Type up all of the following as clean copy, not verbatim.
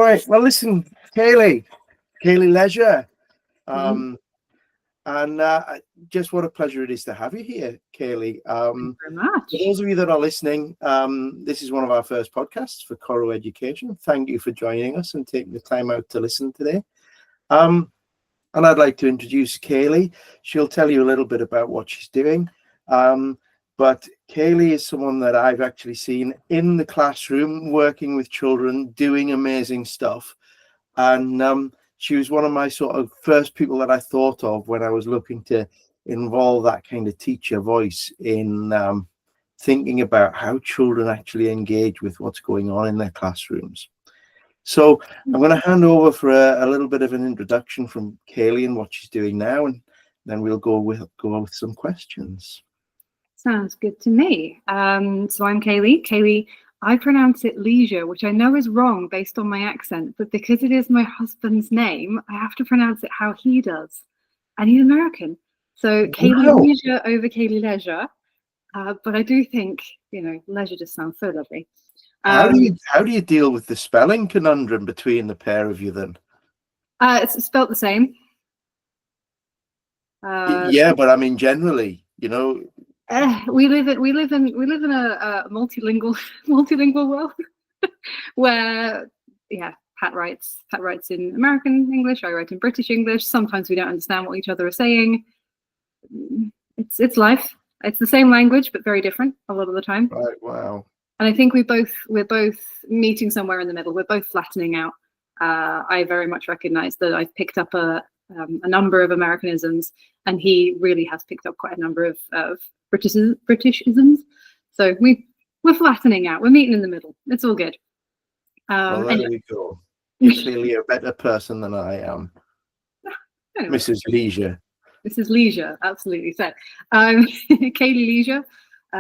right. Well, listen, Kaylee Leisure. And just what a pleasure it is to have you here, Kaylee. Thank you very much. For those of you that are listening, this is one of our first podcasts for Koru Education. Thank you for joining us and taking the time out to listen today. And I'd like to introduce Kaylee. She'll tell you a little bit about what she's doing. But Kaylee is someone that I've actually seen in the classroom working with children, doing amazing stuff. And she was one of my sort of first people that I thought of when I was looking to involve that kind of teacher voice in thinking about how children actually engage with what's going on in their classrooms. So I'm going to hand over for a little bit of an introduction from Kaylee and what she's doing now, and then we'll go with some questions. Sounds good to me. So I'm Kaylee. Kaylee, I pronounce it leisure, which I know is wrong based on my accent, but because it is my husband's name, I have to pronounce it how he does. And he's American. So Kaylee Leisure over Kaylee Leisure. But I do think, leisure just sounds so lovely. How do you deal with the spelling conundrum between the pair of you then? It's spelt the same. Yeah, but I mean generally, we live in a multilingual world where Pat writes in American English, I write in British English. Sometimes we don't understand what each other are saying. It's life. It's the same language but very different a lot of the time. Right. Wow. And I think we're both meeting somewhere in the middle. We're both flattening out. I very much recognize that I've picked up a number of Americanisms, and he really has picked up quite a number of Britishisms. So we're flattening out. We're meeting in the middle. It's all good. Well, there we go. You're clearly a better person than I am, Mrs. Leisure. Mrs. Leisure, absolutely. So, Kaylee Leisure,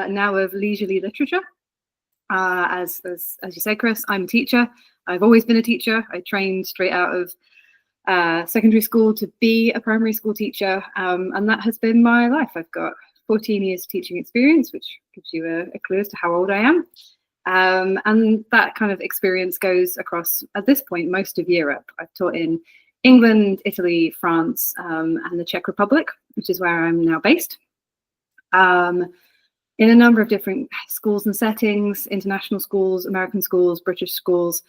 now of leisurely literature. As you said, Chris, I'm a teacher. I've always been a teacher. I trained straight out of secondary school to be a primary school teacher, and that has been my life. I've got 14 years teaching experience, which gives you a clue as to how old I am. And that kind of experience goes across, at this point, most of Europe. I've taught in England, Italy, France, and the Czech Republic, which is where I'm now based. In a number of different schools and settings, international schools, American schools, British schools,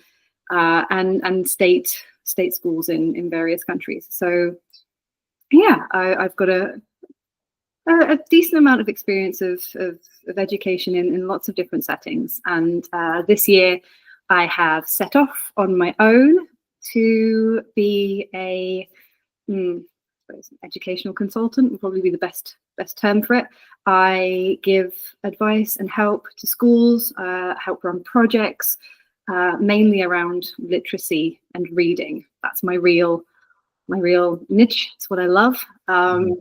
and state schools in various countries. So yeah, I've got a decent amount of experience of education in lots of different settings. And this year I have set off on my own to be a educational consultant would probably be the best term for it. I give advice and help to schools, help run projects, mainly around literacy and reading. That's my real niche. It's what I love. And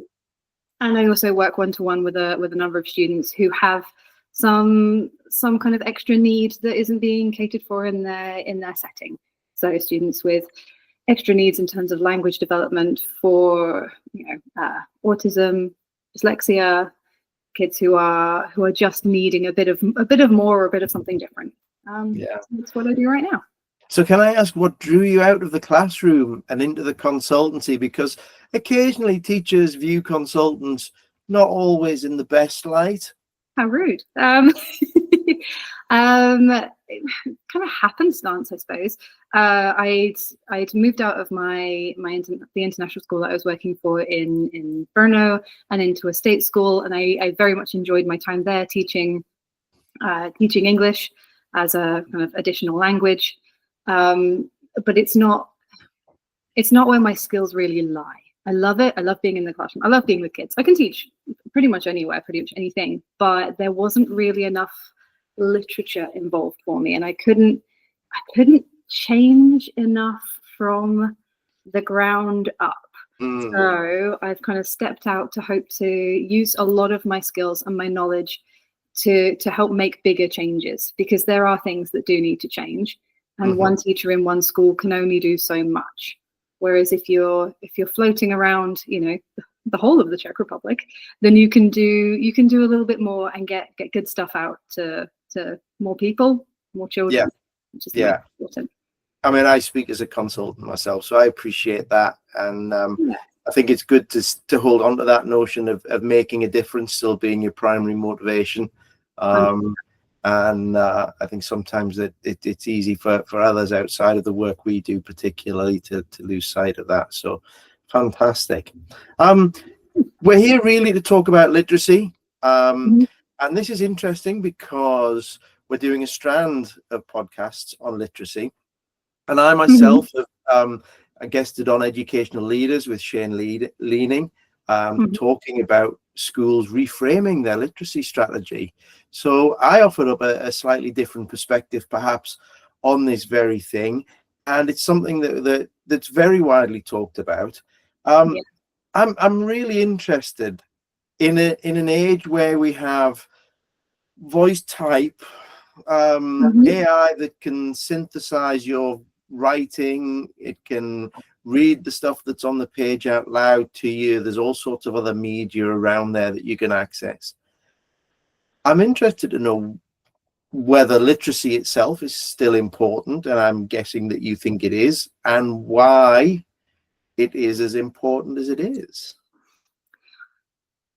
I also work one-to-one with a number of students who have some kind of extra need that isn't being catered for in their setting. So students with extra needs in terms of language development for autism, dyslexia, kids who are just needing a bit of more or a bit of something different. That's what I do right now. So can I ask what drew you out of the classroom and into the consultancy? Because occasionally teachers view consultants not always in the best light. How rude. Kind of happenstance, I suppose. I'd moved out of the international school that I was working for in Brno and into a state school, and I very much enjoyed my time there teaching English as a kind of additional language. But it's not where my skills really lie. I love it. I love being in the classroom. I love being with kids. I can teach pretty much anywhere, pretty much anything, but there wasn't really enough literature involved for me, and I couldn't change enough from the ground up. So I've kind of stepped out to hope to use a lot of my skills and my knowledge to help make bigger changes, because there are things that do need to change, and one teacher in one school can only do so much. Whereas if you're floating around, the whole of the Czech Republic, then you can do a little bit more and get good stuff out to more people, more children, which is important. I mean, I speak as a consultant myself, so I appreciate that. And Yeah. I think it's good to hold on to that notion of making a difference still being your primary motivation. And I think sometimes it's easy for others outside of the work we do, particularly, to lose sight of that. So fantastic. We're here really to talk about literacy. And this is interesting because we're doing a strand of podcasts on literacy. And I myself have I guested on Educational Leaders with Shane Leaning, talking about schools reframing their literacy strategy. So I offered up a slightly different perspective, perhaps, on this very thing. And it's something that's very widely talked about. I'm really interested in an age where we have voice type, AI that can synthesize your writing. It can read the stuff that's on the page out loud to you. There's all sorts of other media around there that you can access. I'm interested to know whether literacy itself is still important, and I'm guessing that you think it is, and why it is as important as it is.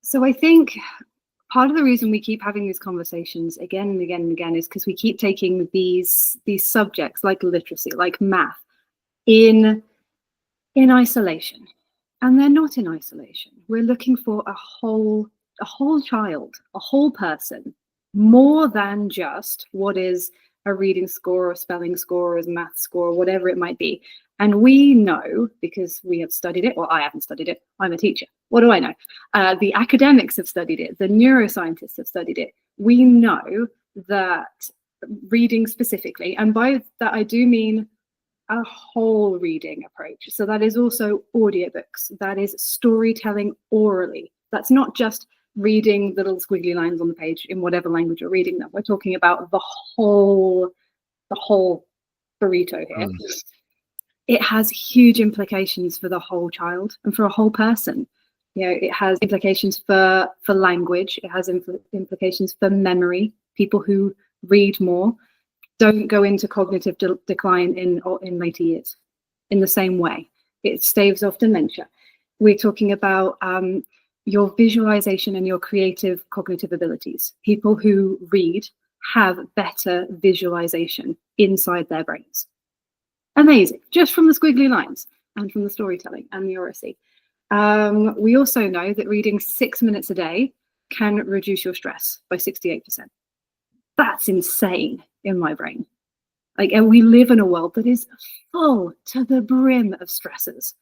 So I think part of the reason we keep having these conversations again and again and again is because we keep taking these subjects like literacy, like math, in isolation, and they're not in isolation. We're looking for a whole child, a whole person, more than just what is a reading score or spelling score or a math score, or whatever it might be. And we know, because we have studied it. Well, I haven't studied it. I'm a teacher. What do I know? The academics have studied it. The neuroscientists have studied it. We know that reading specifically, and by that I do mean a whole reading approach. So that is also audiobooks. That is storytelling orally. That's not just reading little squiggly lines on the page in whatever language you're reading them. We're talking about the whole burrito here. It has huge implications for the whole child and for a whole person. You know, it has implications for language. It has implications for memory. People who read more don't go into cognitive decline in later years in the same way. It staves off dementia. We're talking about your visualization and your creative cognitive abilities. People who read have better visualization inside their brains. Amazing, just from the squiggly lines and from the storytelling and the oracy. We also know that reading 6 minutes a day can reduce your stress by 68%. That's insane in my brain. Like, and we live in a world that is full to the brim of stressors.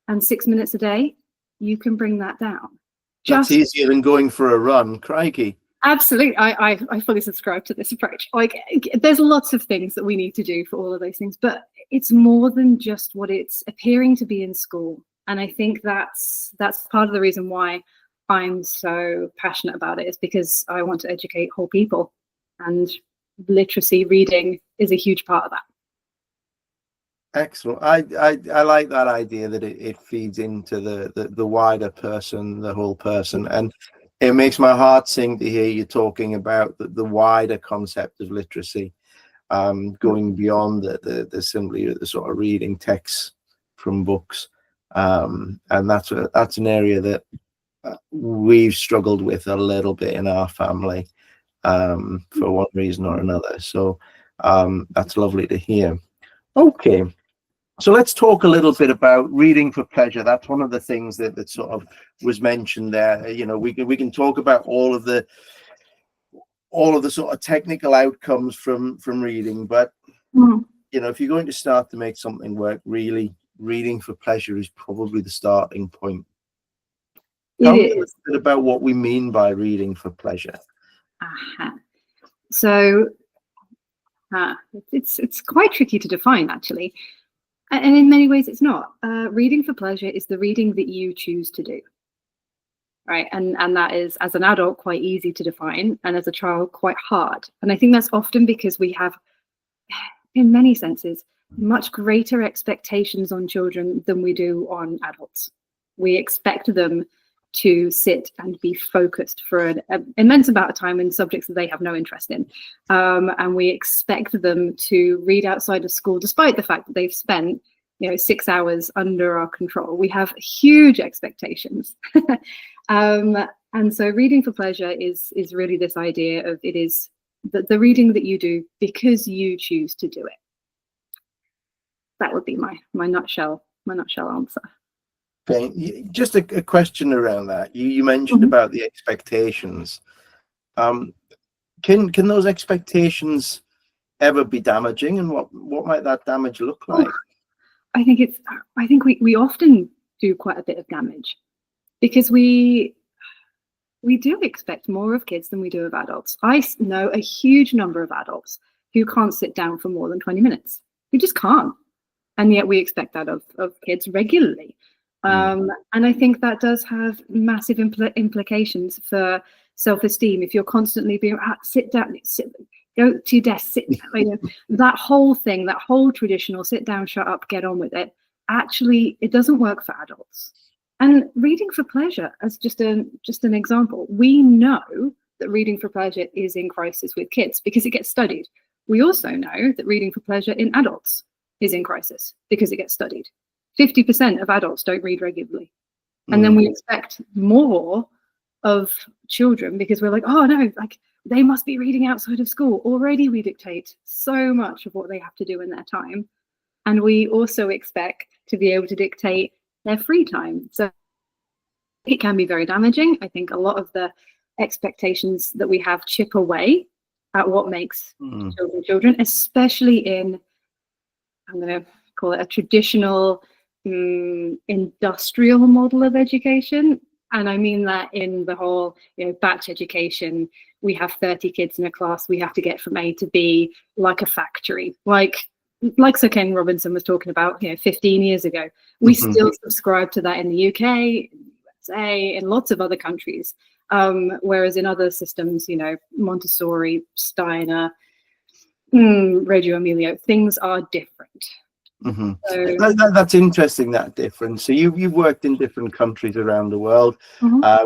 And 6 minutes a day, you can bring that down. That's easier than going for a run, crikey. Absolutely, I fully subscribe to this approach. Like, there's lots of things that we need to do for all of those things, but it's more than just what it's appearing to be in school. And I think that's part of the reason why I'm so passionate about it, is because I want to educate whole people, and literacy reading is a huge part of that. Excellent. I like that idea that it feeds into the wider person, the whole person, and it makes my heart sing to hear you talking about the wider concept of literacy, going beyond the simply the sort of reading texts from books, and that's an area that we've struggled with a little bit in our family, for one reason or another. So that's lovely to hear. Okay. So let's talk a little bit about reading for pleasure. That's one of the things that sort of was mentioned there. You know, we can talk about all of the sort of technical outcomes from reading, but you know, if you're going to start to make something work, really, reading for pleasure is probably the starting point. Tell me a little bit about what we mean by reading for pleasure. So it's quite tricky to define, actually. And in many ways, it's not. Reading for pleasure is the reading that you choose to do, right? And that is, as an adult, quite easy to define, and as a child, quite hard. And I think that's often because we have, in many senses, much greater expectations on children than we do on adults. We expect them to sit and be focused for an immense amount of time in subjects that they have no interest in. And we expect them to read outside of school, despite the fact that they've spent 6 hours under our control. We have huge expectations. And so reading for pleasure is really this idea of, it is the reading that you do because you choose to do it. That would be my nutshell answer. Okay. Just a question around that. You mentioned about the expectations. Can those expectations ever be damaging, and what might that damage look like? I think we often do quite a bit of damage, because we do expect more of kids than we do of adults. I know a huge number of adults who can't sit down for more than 20 minutes. Who just can't. And yet we expect that of kids regularly. And I think that does have massive implications for self-esteem. If you're constantly being, sit down, go to your desk, sit down, that whole thing, that whole traditional sit down, shut up, get on with it, actually, it doesn't work for adults. And reading for pleasure, as just an example, we know that reading for pleasure is in crisis with kids because it gets studied. We also know that reading for pleasure in adults is in crisis because it gets studied. 50% of adults don't read regularly. And then we expect more of children because we're like, oh no, like they must be reading outside of school. Already we dictate so much of what they have to do in their time. And we also expect to be able to dictate their free time. So it can be very damaging. I think a lot of the expectations that we have chip away at what makes children, especially in, I'm going to call it a traditional industrial model of education. And I mean that in the whole, batch education. We have 30 kids in a class. We have to get from A to B like a factory, like Sir Ken Robinson was talking about, 15 years ago. We still subscribe to that in the UK, USA, in lots of other countries. Whereas in other systems, Montessori, Steiner, Reggio Emilio, things are different. So, that's interesting, that difference. So you've worked in different countries around the world.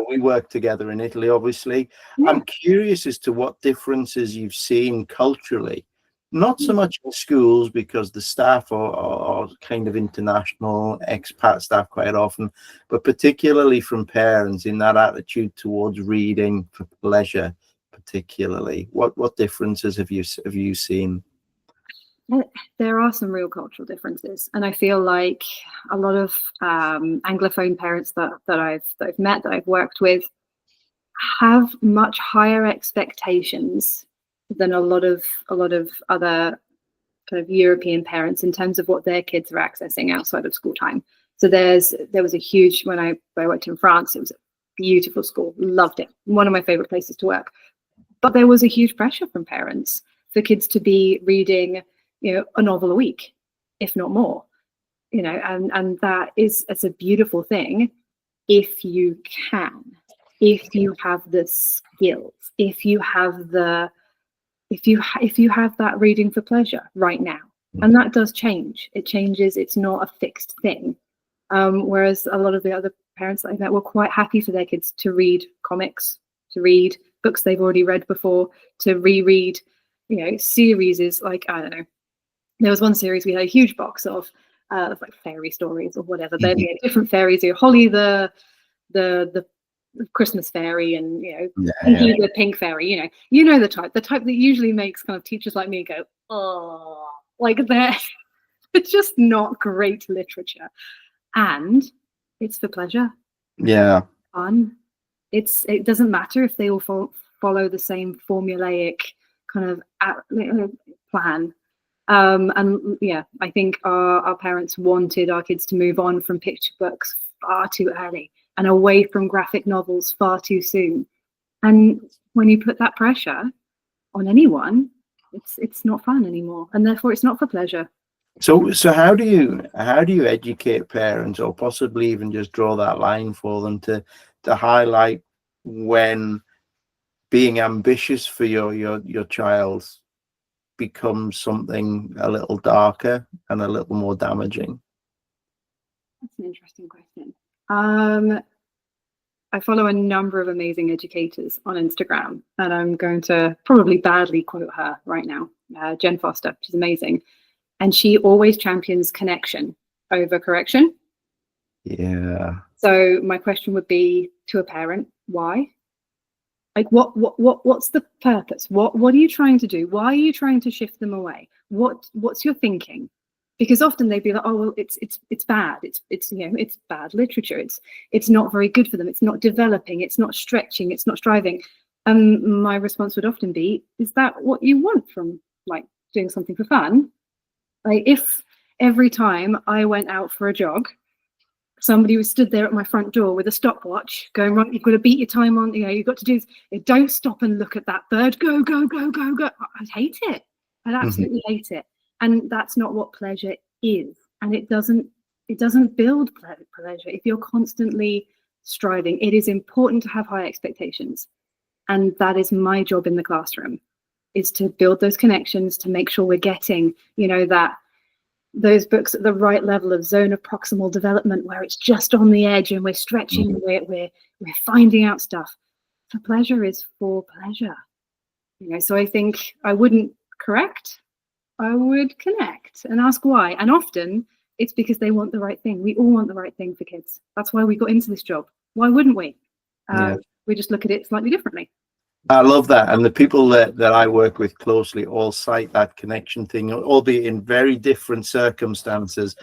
We worked together in Italy, obviously. I'm curious as to what differences you've seen culturally. Not so much in schools, because the staff are kind of international, expat staff quite often, but particularly from parents in that attitude towards reading for pleasure, particularly. What differences have you seen? There are some real cultural differences, and I feel like a lot of Anglophone parents that I've met, that I've worked with, have much higher expectations than a lot of other kind of European parents in terms of what their kids are accessing outside of school time. So there was a huge, when I worked in France, it was a beautiful school, loved it, one of my favorite places to work. But there was a huge pressure from parents for kids to be reading, a novel a week, if not more, and it's a beautiful thing if you can, if you have the skills, if you have that reading for pleasure right now. And that does change. It changes. It's not a fixed thing. Whereas a lot of the other parents that I met were quite happy for their kids to read comics, to read books they've already read before, to reread, series is like, I don't know. There was one series we had a huge box of like fairy stories or whatever. They're different fairies. Holly the Christmas fairy, and Pinky the pink fairy. The type that usually makes kind of teachers like me go, oh, like it's just not great literature, and it's for pleasure. Yeah, fun. It doesn't matter if they all follow the same formulaic kind of plan. I think our parents wanted our kids to move on from picture books far too early and away from graphic novels far too soon. And when you put that pressure on anyone, it's not fun anymore, and therefore it's not for pleasure. So how do you educate parents, or possibly even just draw that line for them to highlight when being ambitious for your child becomes something a little darker and a little more damaging? That's an interesting question. I follow a number of amazing educators on Instagram, and I'm going to probably badly quote her right now, Jen Foster. She's amazing. And she always champions connection over correction. Yeah. So my question would be to a parent, why? Like what's the purpose? What are you trying to do? Why are you trying to shift them away? What's your thinking? Because often they'd be like, oh well, it's bad. It's you know, it's bad literature. It's not very good for them. It's not developing. It's not stretching. It's not striving. My response would often be, is that what you want from like doing something for fun? Like if every time I went out for a jog, somebody was stood there at my front door with a stopwatch going, right, you've got to beat your time on, you know, you've got to do this. Don't stop and look at that bird. Go, go, go, go, go. I'd hate it. I'd absolutely hate it. And that's not what pleasure is. And it doesn't build pleasure if you're constantly striving. It is important to have high expectations. And that is my job in the classroom, is to build those connections, to make sure we're getting, you know, those books at the right level of zone of proximal development, where it's just on the edge and we're stretching, we're finding out stuff. For pleasure is for pleasure, you know. So I think I wouldn't correct, I would connect and ask why. And often it's because they want the right thing. We all want the right thing for kids. That's why we got into this job. Why wouldn't we? We just look at it slightly differently. I love that. And the people that I work with closely all cite that connection thing, albeit in very different circumstances.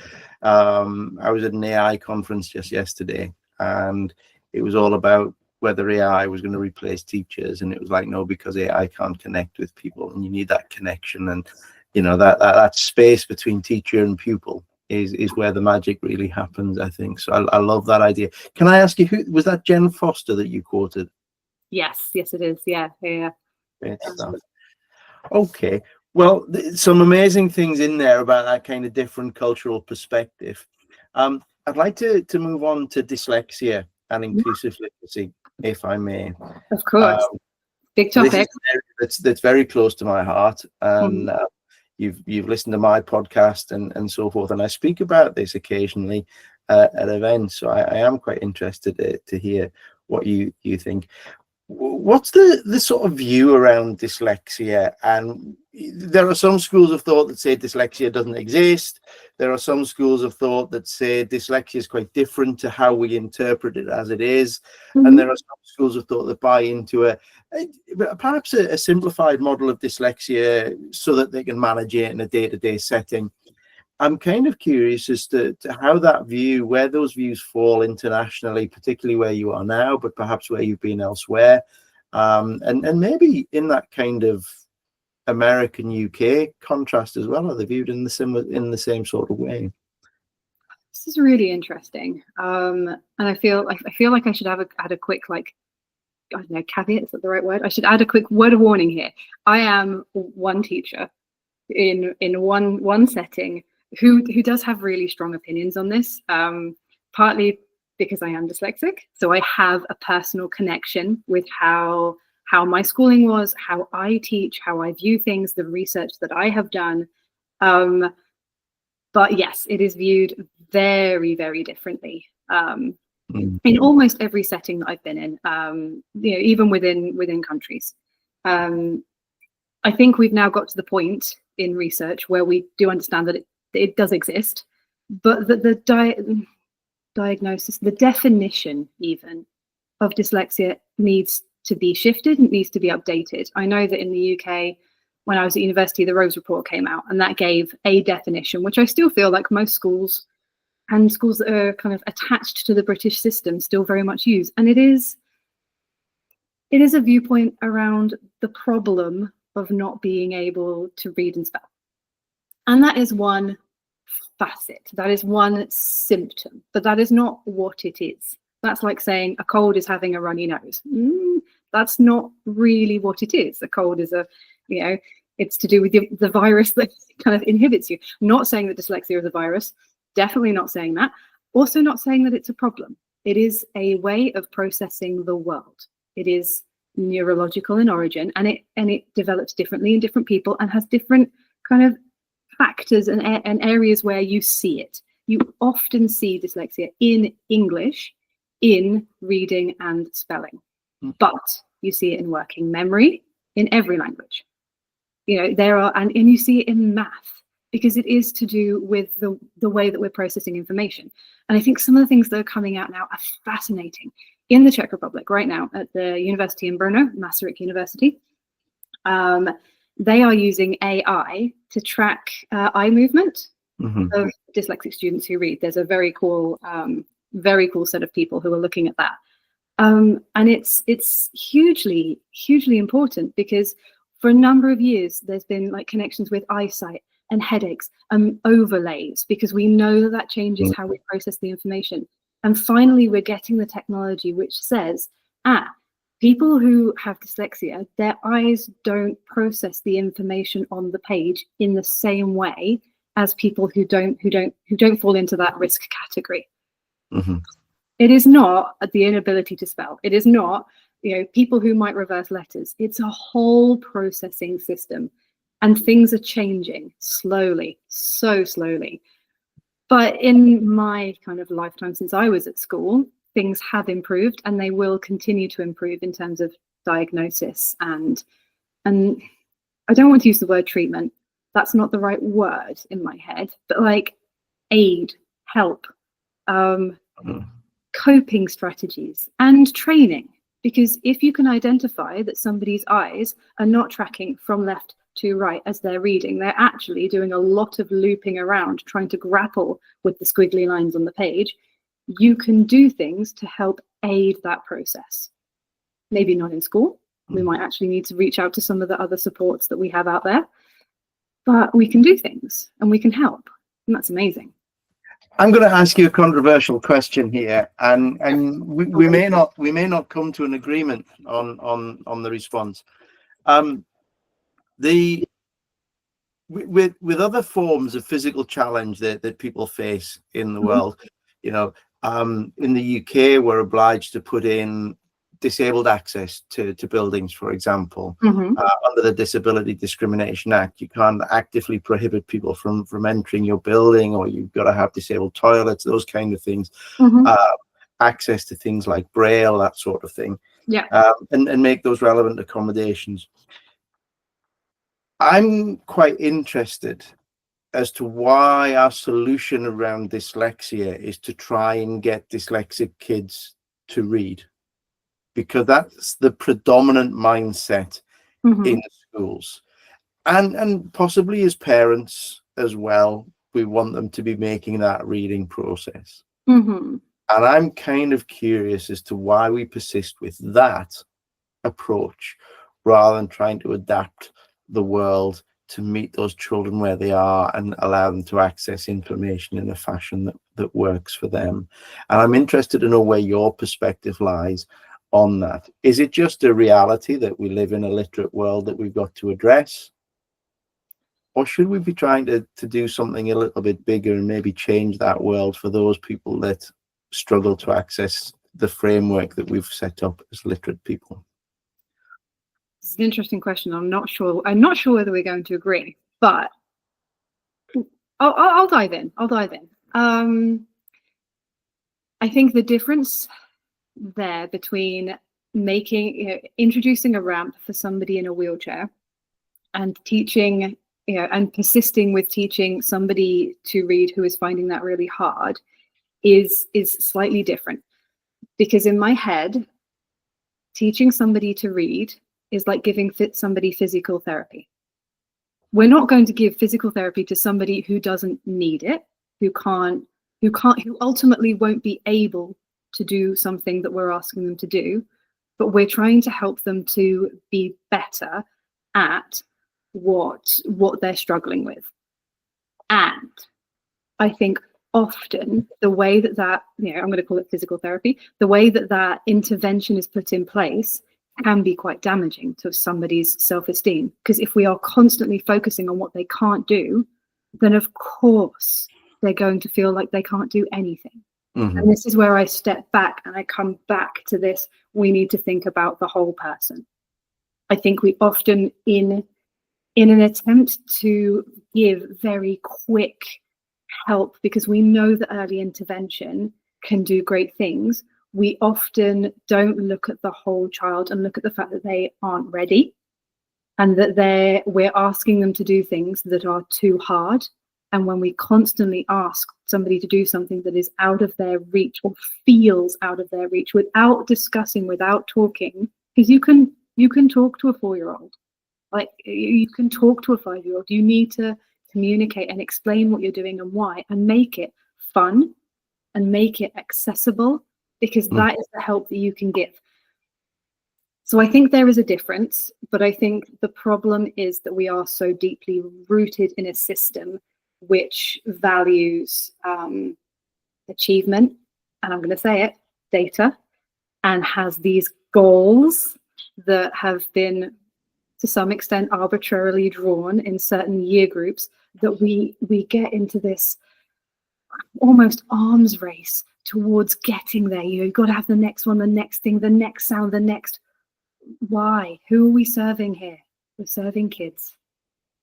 I was at an AI conference just yesterday, and it was all about whether AI was going to replace teachers. And it was like, no, because AI can't connect with people, and you need that connection. And, you know, that space between teacher and pupil is where the magic really happens, I think. So I love that idea. Can I ask you, who was that? Jen Foster that you quoted? Yes, it is. Yeah. Great stuff. Okay, well, some amazing things in there about that kind of different cultural perspective. I'd like to move on to dyslexia and inclusive literacy, if I may. Of course. Big topic. That's very close to my heart, and you've listened to my podcast and so forth, and I speak about this occasionally at events, so I am quite interested to hear what you think. What's the sort of view around dyslexia? And there are some schools of thought that say dyslexia doesn't exist. There are some schools of thought that say dyslexia is quite different to how we interpret it as it is. And there are some schools of thought that buy into perhaps a simplified model of dyslexia so that they can manage it in a day-to-day setting. I'm kind of curious as to how that view, where those views fall internationally, particularly where you are now, but perhaps where you've been elsewhere, and maybe in that kind of American UK contrast as well. Are they viewed in the same sort of way? This is really interesting, and I feel like I should add a quick, like, I don't know, caveat, is that the right word? I should add a quick word of warning here. I am one teacher in one setting who does have really strong opinions on this, partly because I am dyslexic, so I have a personal connection with how my schooling was, how I teach, how I view things, the research that I have done. But yes, it is viewed very, very differently in almost every setting that I've been in, you know, even within countries. I think we've now got to the point in research where we do understand that it does exist, but the diagnosis, the definition even of dyslexia needs to be shifted, and needs to be updated. I know that in the UK, when I was at university, the Rose Report came out, and that gave a definition, which I still feel like most schools and schools that are kind of attached to the British system still very much use. And it is a viewpoint around the problem of not being able to read and spell. And that is one facet, that is one symptom, but that is not what it is. That's like saying a cold is having a runny nose. That's not really what it is. A cold is it's to do with the virus that kind of inhibits you. Not saying that dyslexia is a virus, definitely not saying that. Also not saying that it's a problem. It is a way of processing the world. It is neurological in origin, and it develops differently in different people and has different kind of factors and areas where you see it. You often see dyslexia in English in reading and spelling, but you see it in working memory in every language. There are, and you see it in math, because it is to do with the way that we're processing information. And I think some of the things that are coming out now are fascinating. In the Czech Republic right now, at the university in Brno, Masaryk University, they are using AI to track eye movement of dyslexic students who read. There's a very cool set of people who are looking at that. And it's hugely, hugely important, because for a number of years, there's been like connections with eyesight and headaches and overlays, because we know that changes how we process the information. And finally, we're getting the technology which says, people who have dyslexia, their eyes don't process the information on the page in the same way as people who don't fall into that risk category. It is not the inability to spell. It is not, people who might reverse letters. It's a whole processing system, and things are changing slowly, so slowly. But in my kind of lifetime since I was at school, things have improved, and they will continue to improve in terms of diagnosis and I don't want to use the word treatment. That's not the right word in my head, but like aid, help, coping strategies and training. Because if you can identify that somebody's eyes are not tracking from left to right as they're reading, they're actually doing a lot of looping around trying to grapple with the squiggly lines on the page, you can do things to help aid that process. Maybe not in school. We might actually need to reach out to some of the other supports that we have out there, but we can do things and we can help, and that's amazing. I'm going to ask you a controversial question here, and we may not come to an agreement on the response. With other forms of physical challenge that people face in the world, in the UK, we're obliged to put in disabled access to buildings, for example. Under the Disability Discrimination Act, you can't actively prohibit people from entering your building, or you've got to have disabled toilets, those kind of things. Access to things like Braille, that sort of thing. And make those relevant accommodations. I'm quite interested as to why our solution around dyslexia is to try and get dyslexic kids to read, because that's the predominant mindset in schools, and possibly as parents as well. We want them to be making that reading process. And I'm kind of curious as to why we persist with that approach rather than trying to adapt the world to meet those children where they are and allow them to access information in a fashion that works for them. And I'm interested to know where your perspective lies on that. Is it just a reality that we live in a literate world that we've got to address? Or should we be trying to do something a little bit bigger and maybe change that world for those people that struggle to access the framework that we've set up as literate people? It's an interesting question. I'm not sure whether we're going to agree, but I'll dive in. I think the difference there between introducing a ramp for somebody in a wheelchair and teaching, and persisting with teaching somebody to read who is finding that really hard is slightly different. Because in my head, teaching somebody to read is like giving somebody physical therapy. We're not going to give physical therapy to somebody who doesn't need it, who ultimately won't be able to do something that we're asking them to do, but we're trying to help them to be better at what they're struggling with. And I think often the way that I'm going to call it physical therapy, the way that intervention is put in place can be quite damaging to somebody's self-esteem. Because if we are constantly focusing on what they can't do, then of course they're going to feel like they can't do anything. And this is where I step back and I come back to this. We need to think about the whole person. I think we often, in an attempt to give very quick help, because we know that early intervention can do great things, we often don't look at the whole child and look at the fact that they aren't ready, and that we're asking them to do things that are too hard. And when we constantly ask somebody to do something that is out of their reach or feels out of their reach, without discussing, without talking, because you can talk to a 4-year-old, like you can talk to a 5-year-old. You need to communicate and explain what you're doing and why, and make it fun and make it accessible, because that is the help that you can give. So I think there is a difference, but I think the problem is that we are so deeply rooted in a system which values achievement, and I'm going to say it, data, and has these goals that have been, to some extent, arbitrarily drawn in certain year groups, that we get into this almost arms race towards getting there. You've got to have the next one, the next thing, the next sound, the next. Why? Who are we serving here? We're serving kids.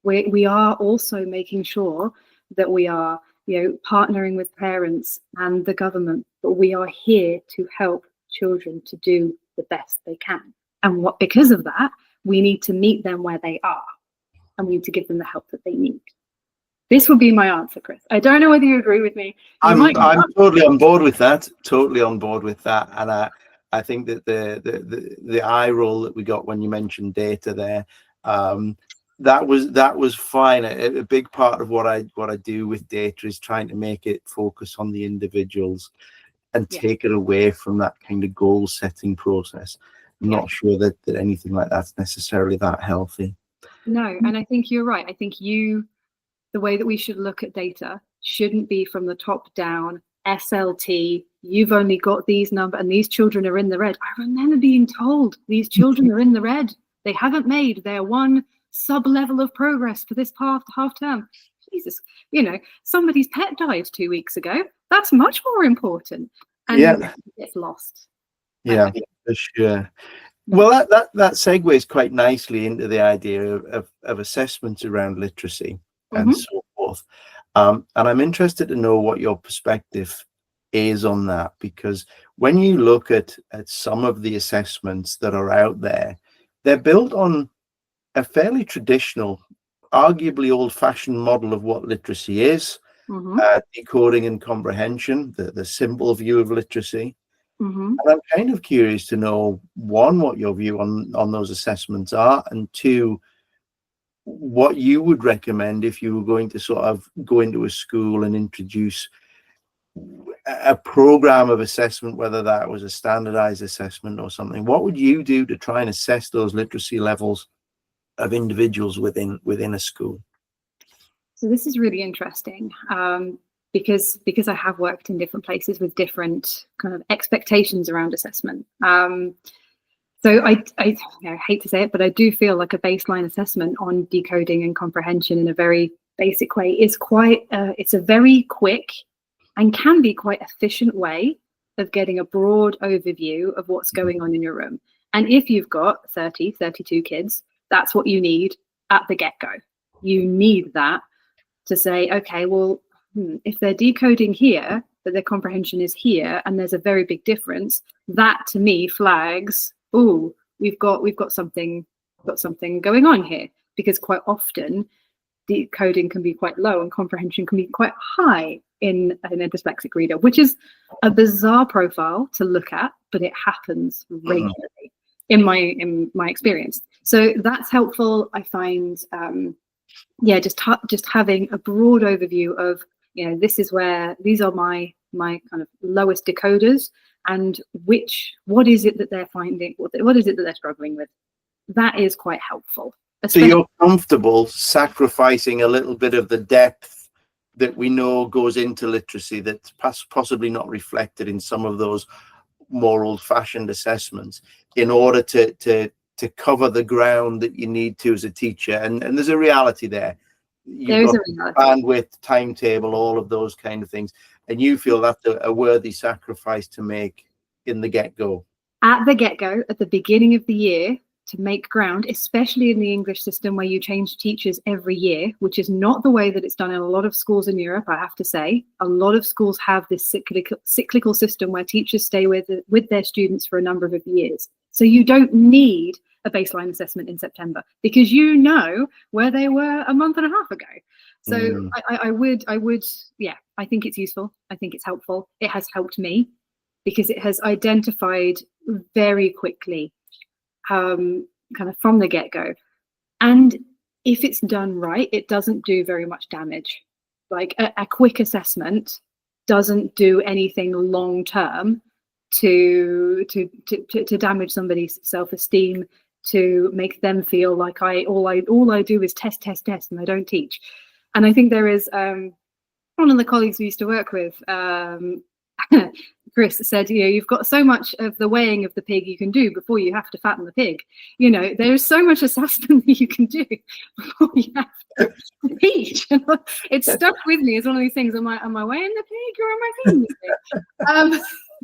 We are also making sure that we are, partnering with parents and the government, but we are here to help children to do the best they can. And because of that, we need to meet them where they are, and we need to give them the help that they need. This would be my answer, Chris. I don't know whether you agree with me. I'm totally on board with that. Totally on board with that. And I think that the eye roll that we got when you mentioned data there, that was fine. A big part of what I do with data is trying to make it focus on the individuals and take it away from that kind of goal setting process. I'm not sure that anything like that's necessarily that healthy. No, and I think you're right. I think the way that we should look at data shouldn't be from the top down, SLT, you've only got these numbers and these children are in the red. I remember being told these children are in the red. They haven't made their one sub-level of progress for this half term. Jesus, somebody's pet died 2 weeks ago. That's much more important. And it's lost. Yeah, for sure. Well, that segues quite nicely into the idea of assessments around literacy and so forth. And I'm interested to know what your perspective is on that, because when you look at some of the assessments that are out there, they're built on a fairly traditional, arguably old-fashioned model of what literacy is, decoding and comprehension, the simple view of literacy. And I'm kind of curious to know, one, what your view on those assessments are, and two, what you would recommend if you were going to sort of go into a school and introduce a program of assessment, whether that was a standardized assessment or something. What would you do to try and assess those literacy levels of individuals within a school? So this is really interesting, because I have worked in different places with different kind of expectations around assessment. So I hate to say it, but I do feel like a baseline assessment on decoding and comprehension in a very basic way is it's a very quick and can be quite efficient way of getting a broad overview of what's going on in your room. And if you've got 32 kids, that's what you need at the get-go. You need that to say, okay, well, if they're decoding here, but their comprehension is here, and there's a very big difference, that to me flags, oh, we've got something going on here. Because quite often decoding can be quite low and comprehension can be quite high in a dyslexic reader, which is a bizarre profile to look at, but it happens regularly in my experience. So that's helpful. I find just having a broad overview of, these are my kind of lowest decoders, and what is it that they're finding, what is it that they're struggling with. That is quite helpful. So you're comfortable sacrificing a little bit of the depth that we know goes into literacy that's possibly not reflected in some of those more old-fashioned assessments, in order to cover the ground that you need to as a teacher. And there's a reality there. You've got bandwidth, timetable, all of those kind of things. And you feel that's a worthy sacrifice to make in the get-go. At the get-go, at the beginning of the year, to make ground, especially in the English system where you change teachers every year, which is not the way that it's done in a lot of schools in Europe, I have to say. A lot of schools have this cyclical system where teachers stay with their students for a number of years. So you don't need a baseline assessment in September because you know where they were a month and a half ago. So I would, yeah, I think it's useful. I think it's helpful. It has helped me because it has identified very quickly, kind of from the get-go. And if it's done right, it doesn't do very much damage. Like a quick assessment doesn't do anything long-term to damage somebody's self-esteem, to make them feel like all I do is test and I don't teach. And I think there is one of the colleagues we used to work with, Chris, said, you've got so much of the weighing of the pig you can do before you have to fatten the pig. There's so much assessment that you can do before you have to teach. It's stuck with me as one of these things. Am I weighing the pig or am I feeding the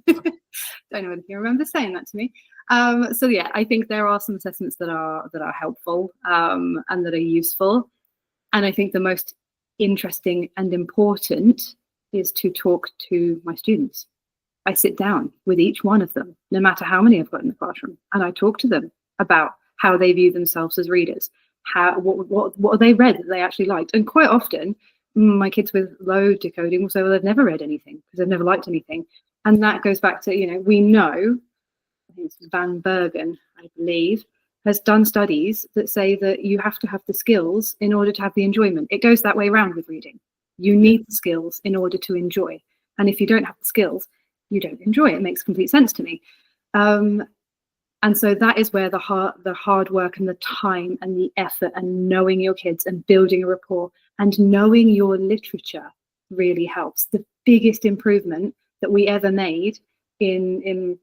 pig? Don't know if you remember saying that to me. So yeah, I think there are some assessments that are helpful and that are useful. And I think the most interesting and important is to talk to my students. I sit down with each one of them, no matter how many I've got in the classroom, and I talk to them about how they view themselves as readers, what they read that they actually liked. And quite often, my kids with low decoding will say, well, they've never read anything because they've never liked anything. And that goes back to, we know, I think it's Van Bergen, I believe, has done studies that say that you have to have the skills in order to have the enjoyment. It goes that way around with reading. You need the skills in order to enjoy. And if you don't have the skills, you don't enjoy it. It makes complete sense to me. And so that is where the hard work and the time and the effort and knowing your kids and building a rapport and knowing your literature really helps. The biggest improvement that we ever made in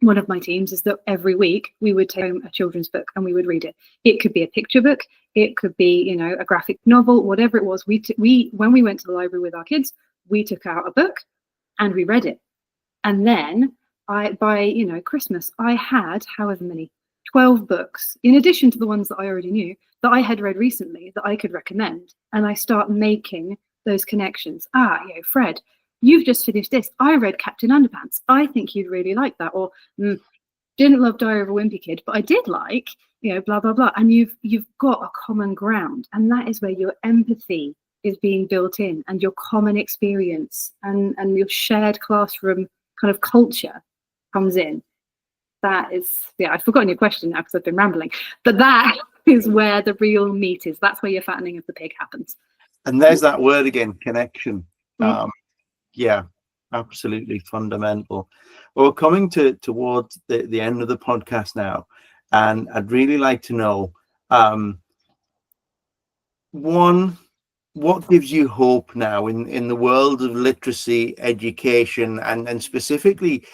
one of my teams is that every week we would take home a children's book and we would read it. It could be a picture book, it could be, a graphic novel, whatever it was. When we went to the library with our kids, we took out a book and we read it. And then by Christmas, I had however many, 12 books, in addition to the ones that I already knew, that I had read recently that I could recommend. And I start making those connections. Fred, you've just finished this. I read Captain Underpants. I think you'd really like that. Or didn't love Diary of a Wimpy Kid, but I did like, blah, blah, blah. And you've got a common ground. And that is where your empathy is being built in and your common experience and your shared classroom kind of culture comes in. That is, I've forgotten your question now because I've been rambling. But that is where the real meat is. That's where your fattening of the pig happens. And there's that word again, connection. Yeah, absolutely fundamental. Well, we're coming towards the end of the podcast now, and I'd really like to know, what gives you hope now in the world of literacy education and specifically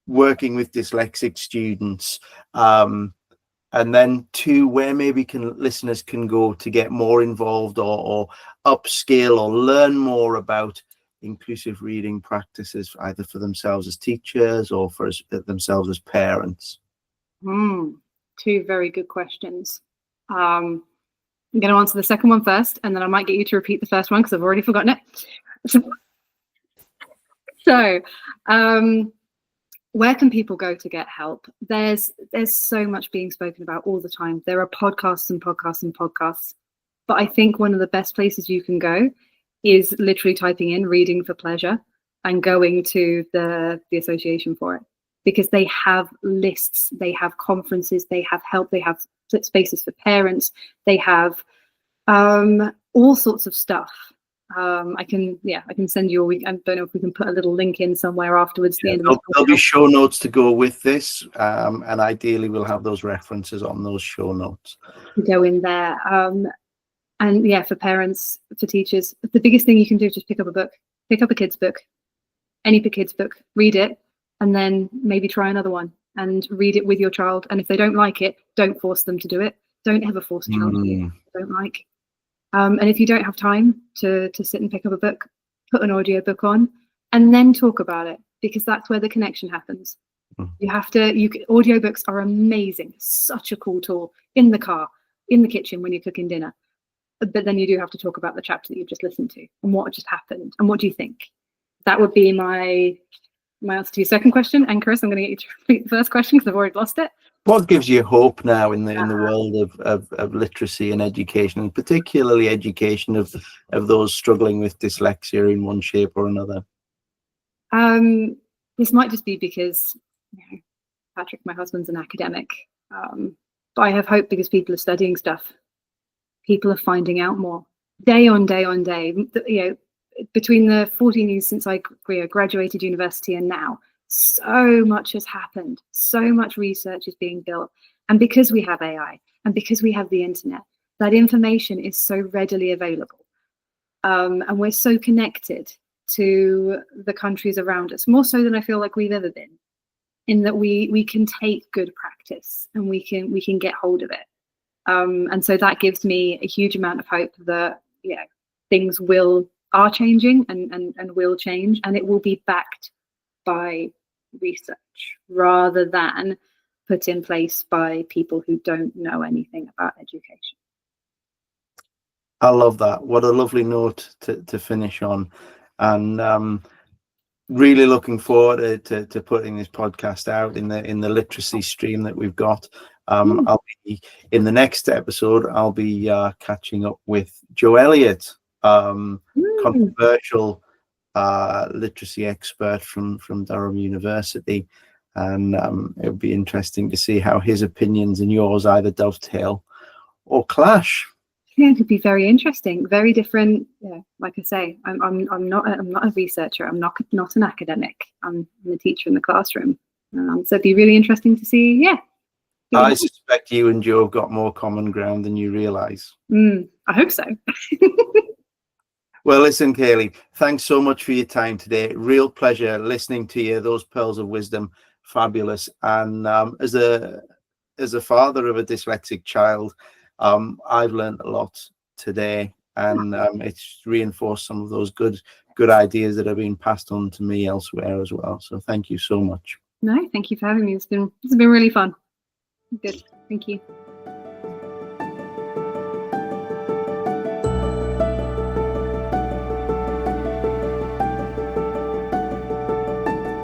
working with dyslexic students, and then where maybe listeners can go to get more involved or upskill or learn more about inclusive reading practices, either for themselves as teachers or for themselves as parents? Two very good questions. I'm going to answer the second one first, and then I might get you to repeat the first one because I've already forgotten it. So, where can people go to get help? There's so much being spoken about all the time. There are podcasts and podcasts and podcasts, but I think one of the best places you can go is literally typing in reading for pleasure and going to the association for it, because they have lists, they have conferences, they have help, they have spaces for parents, they have all sorts of stuff. I can send you, I don't know if we can put a little link in somewhere afterwards. There'll be show notes to go with this, and ideally we'll have those references on those show notes. Go in there. And yeah, for parents, for teachers, the biggest thing you can do is just pick up a book, pick up a kid's book, any kid's book, read it, and then maybe try another one and read it with your child. And if they don't like it, don't force them to do it. Don't ever force a child to do it they don't like. And if you don't have time to sit and pick up a book, put an audio book on and then talk about it, because that's where the connection happens. Audiobooks are amazing, such a cool tool in the car, in the kitchen when you're cooking dinner. But then you do have to talk about the chapter that you've just listened to and what just happened and what do you think. That would be my answer to your second question. And Chris, I'm going to get you to repeat the first question because I've already lost it. What gives you hope now in the world of literacy and education, and particularly education of those struggling with dyslexia in one shape or another? This might just be because Patrick, my husband's an academic, but I have hope because people are studying stuff. People are finding out more day on day on day. Between the 14 years since I graduated university and now, so much has happened. So much research is being built. And because we have AI and because we have the internet, that information is so readily available. And we're so connected to the countries around us, more so than I feel like we've ever been, in that we can take good practice and we can get hold of it. And so that gives me a huge amount of hope that things are changing and will change, and it will be backed by research rather than put in place by people who don't know anything about education. I love that. What a lovely note to finish on. And really looking forward to putting this podcast out in the literacy stream that we've got. I'll be in the next episode. I'll be catching up with Joe Elliott, controversial literacy expert from Durham University, and it would be interesting to see how his opinions and yours either dovetail or clash. Yeah, it could be very interesting, very different. Yeah, like I say, I'm not a researcher. I'm not an academic. I'm a teacher in the classroom. So it'd be really interesting to see. Yeah. I suspect you and Joe have got more common ground than you realise. I hope so. Well, listen, Kaylee, thanks so much for your time today. Real pleasure listening to you. Those pearls of wisdom, fabulous. And as a father of a dyslexic child, I've learned a lot today, and it's reinforced some of those good ideas that have been passed on to me elsewhere as well. So thank you so much. No, thank you for having me. It's been really fun. Good. Thank you.